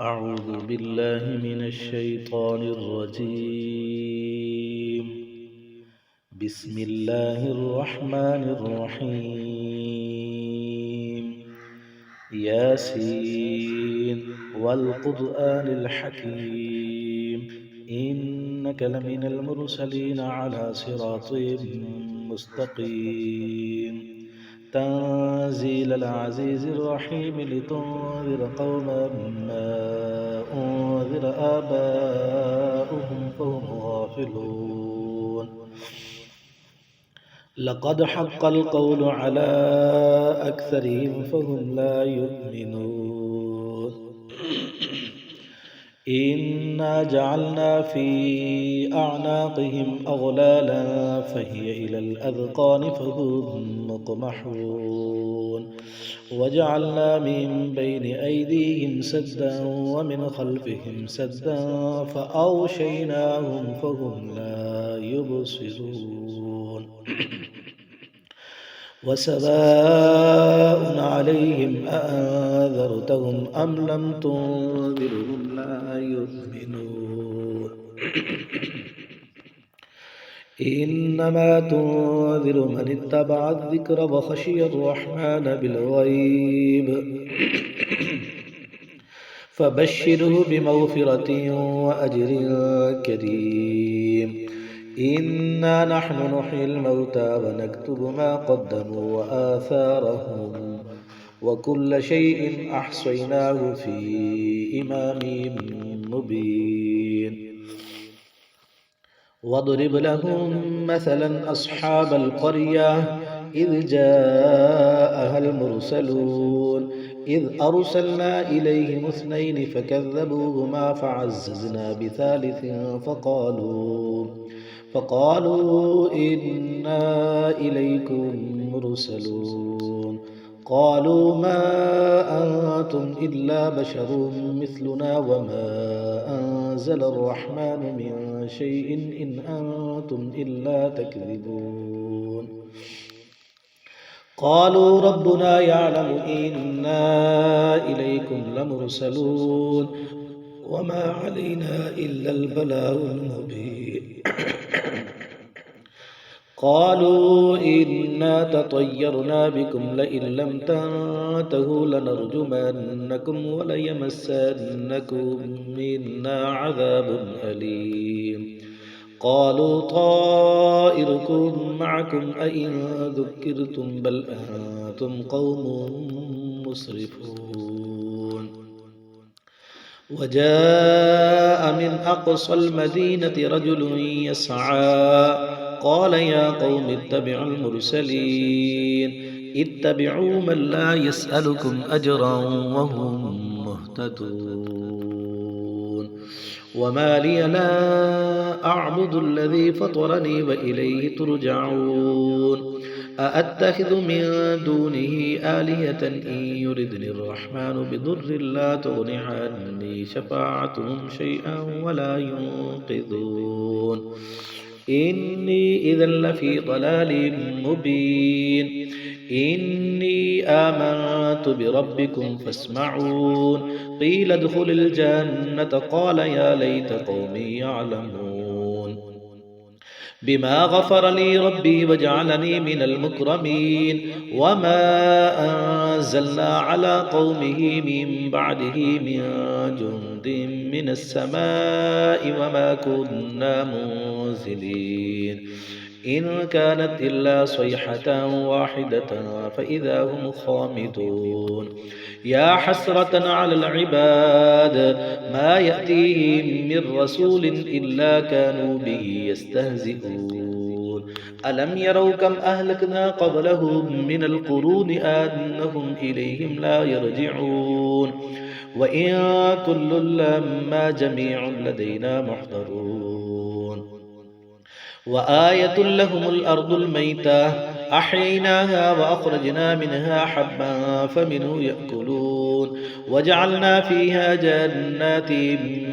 أعوذ بالله من الشيطان الرجيم. بسم الله الرحمن الرحيم. ياسين والقرآن الحكيم إنك لمن المرسلين على صراط مستقيم. تنزيل العزيز الرحيم لتنذر قوما ما أنذر آباؤهم فهم غافلون. لقد حق القول على أكثرهم فهم لا يؤمنون. إنا جعلنا في أعناقهم أغلالا فهي إلى الأذقان فهم مقمحون. وجعلنا من بين أيديهم سدا ومن خلفهم سدا فأغشيناهم فهم لا يبصرون. وسواء عليهم أأنذرتهم أم لم تنذرهم لا يؤمنون. إنما تنذر من اتبع الذكر وخشي الرحمن بالغيب فبشره بمغفرة وأجر كريم. إنا نحن نحيي الموتى ونكتب ما قدموا وآثارهم وكل شيء أحصيناه في إمام مبين. واضرب لهم مثلا أصحاب القرية إذ جاءها المرسلون إذ أرسلنا إليهم اثنين فكذبوهما فعززنا بثالث فقالوا إنا إليكم مرسلون. قالوا ما أنتم إلا بشر مثلنا وما أنزل الرحمن من شيء إن أنتم إلا تكذبون. قالوا ربنا يعلم إنا إليكم لمرسلون وما علينا إلا البلاغ المبين. قالوا إنا تطيرنا بكم لئن لم تنتهوا لنرجمنكم وليمسنكم منا عذاب أليم. قالوا طائركم معكم أئن ذكرتم بل أنتم قوم مسرفون. وجاء من أقصى المدينة رجل يسعى قال يا قوم اتبعوا المرسلين اتبعوا من لا يسألكم أجرا وهم مهتدون. وما لي لا أعبد الذي فطرني وإليه ترجعون. أأتخذ من دونه آلهة إن يردني الرحمن بضر لا تغن عني شفاعتهم شيئا ولا ينقذون. إني إذا لفي ضلال مبين. إني آمنت بربكم فاسمعون. قيل ادخل الجنة قال يا ليت قومي يعلمون. بما غفر لي ربي وجعلني من المكرمين. وما أنزلنا على قومه من بعده من جند من السماء وما كنا منزلين. إن كانت إلا صيحة واحدة فإذا هم خامدون. يا حسرة على العباد ما يأتيهم من رسول إلا كانوا به يستهزئون. ألم يروا كم أهلكنا قبلهم من القرون أنهم إليهم لا يرجعون. وإن كل لما جميع لدينا محضرون. وآية لهم الأرض الميتة أحييناها وأخرجنا منها حبا فمنه يأكلون. وجعلنا فيها جنات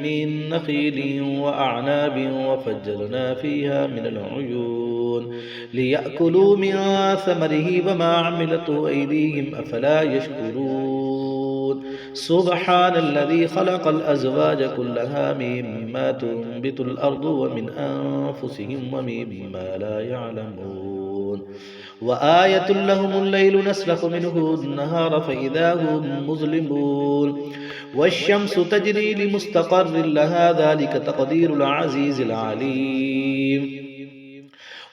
من نخيل وأعناب وفجرنا فيها من العيون ليأكلوا من ثمره وما عملته أيديهم أفلا يشكرون. سبحان الذي خلق الأزواج كلها مما تنبت الأرض ومن أنفسهم ومما لا يعلمون وآية لهم الليل نسلخ منه النهار فإذا هم مظلمون والشمس تجري لمستقر لها ذلك تقدير العزيز العليم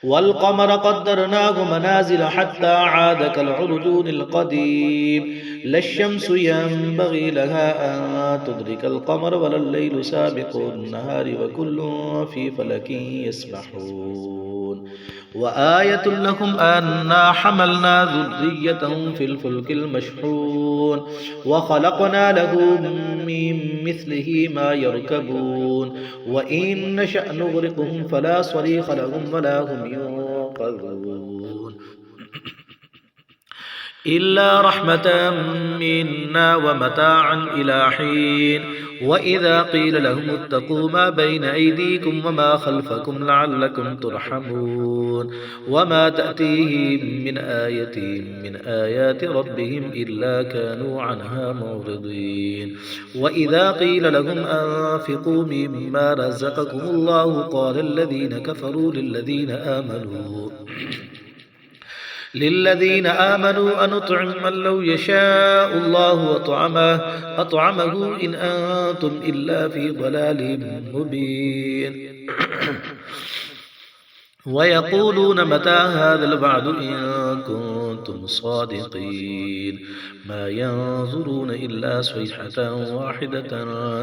والقمر قدرناه منازل حتى عاد كالعرجون القديم لا الشمس ينبغي لها أن تدرك القمر ولا الليل سابق النهار وكل في فلك يسبحون وآية لهم أنا حملنا ذريتهم في الفلك المشحون وخلقنا لهم من مثله ما يركبون وإن نشأ نغرقهم فلا صريخ لهم ولا هم ينقذون إلا رحمة منا ومتاعا إلى حين وإذا قيل لهم اتقوا ما بين أيديكم وما خلفكم لعلكم ترحمون وما تأتيهم من آية من آيات ربهم إلا كانوا عنها معرضين وإذا قيل لهم أنفقوا مما رزقكم الله قال الذين كفروا للذين آمنوا أنطعم من لو يشاء الله أطعمه إن أنتم إلا في ضلال مبين ويقولون متى هذا الوعد إن كنتم صادقين ما ينظرون إلا صيحة واحدة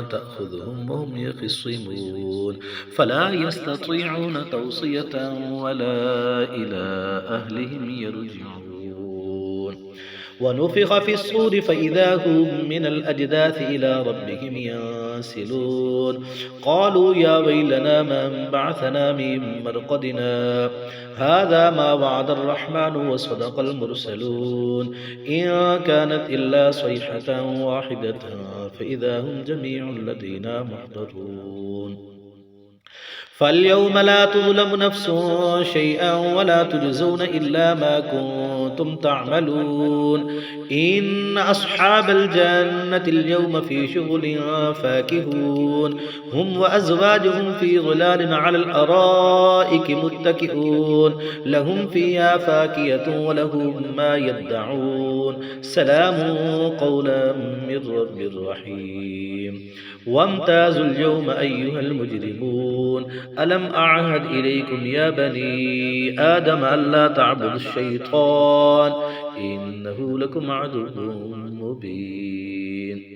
تأخذهم وهم يخصمون فلا يستطيعون توصية ولا إلى أهلهم يرجعون ونفخ في الصور فإذا هم من الأجداث إلى ربهم ينسلون قالوا يا ويلنا من بعثنا من مرقدنا هذا ما وعد الرحمن وصدق المرسلون إن كانت إلا صيحة واحدة فإذا هم جميع لدينا محضرون فاليوم لا تظلم نفس شيئا ولا تجزون إلا ما كنتم تعملون إن أصحاب الجنة اليوم في شغل فاكهون هم وأزواجهم في ظلال على الأرائك متكئون لهم فيها فاكهة ولهم ما يدعون سلام قولا من رب رحيم وامتازوا اليوم أيها المجرمون ألم أعهد إليكم يا بني آدم ألا تعبدوا الشيطان إنه لكم عدو مبين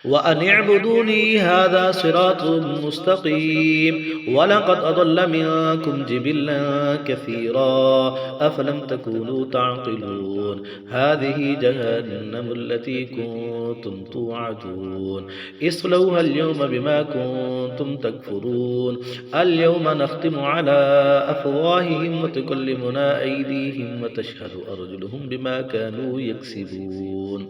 وأن اعبدوني هذا صراط مستقيم ولقد أضل منكم جبلا كثيرا أفلم تكونوا تعقلون هذه جهنم التي كنتم توعدون اصلوها اليوم بما كنتم تكفرون اليوم نختم على أفواههم وتكلمنا أيديهم وتشهد أرجلهم بما كانوا يكسبون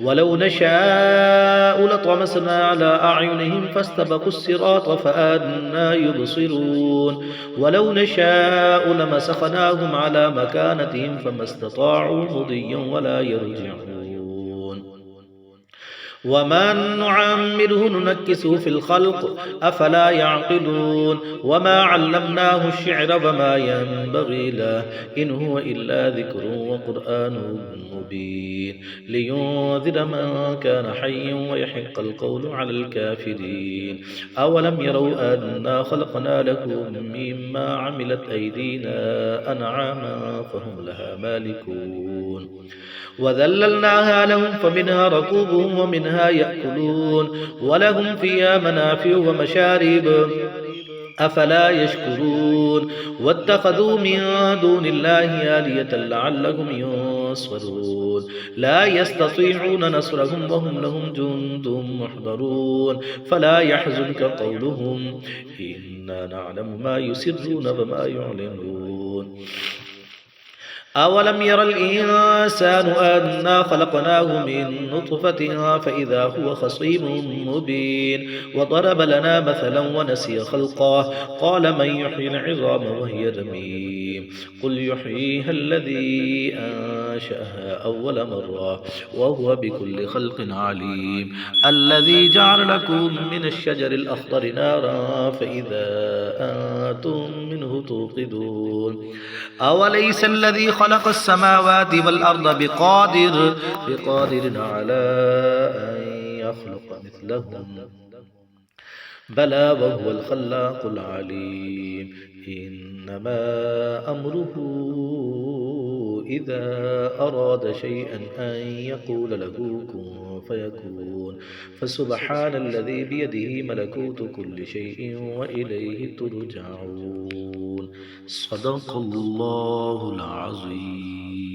ولو نشاء لطمسنا على أعينهم فاستبقوا الصراط فأنى يبصرون ولو نشاء لمسخناهم على مكانتهم فما استطاعوا مضيا ولا يرجعون وما نعمره ننكسه في الخلق أفلا يعقلون وما علمناه الشعر وما ينبغي له إن هو إلا ذكر وقرآن مبين لينذر من كان حيا ويحق القول على الكافرين أولم يروا أنا خلقنا لهم مما عملت أيدينا أنعاما فهم لها مالكون وذللناها لهم فمنها ركوبهم ومنها يأكلون ولهم فيها منافع ومشارب أفلا يشكرون واتخذوا من دون الله آلية لعلهم ينصرون لا يستطيعون نصرهم وهم لهم جند محضرون فلا يحزنك قولهم إنا نعلم ما يسرون وما يعلنون أولم ير الإنسان أنا خلقناه من نطفة فإذا هو خصيم مبين وضرب لنا مثلا ونسي خلقه قال من يحيي العظام وهي رميم قل يحييها الذي أنشأها أول مرة وهو بكل خلق عليم. الذي جعل لكم من الشجر الأخضر نارا فإذا أنتم منه توقدون. أوليس الذي خلق السماوات والأرض بقادر على أن يخلق مثلهم بلى وهو الخلاق العليم. إنما أمره إذا أراد شيئا أن يقول له كن فيكون. فسبحان الذي بيده ملكوت كل شيء وإليه ترجعون. صدق الله العظيم.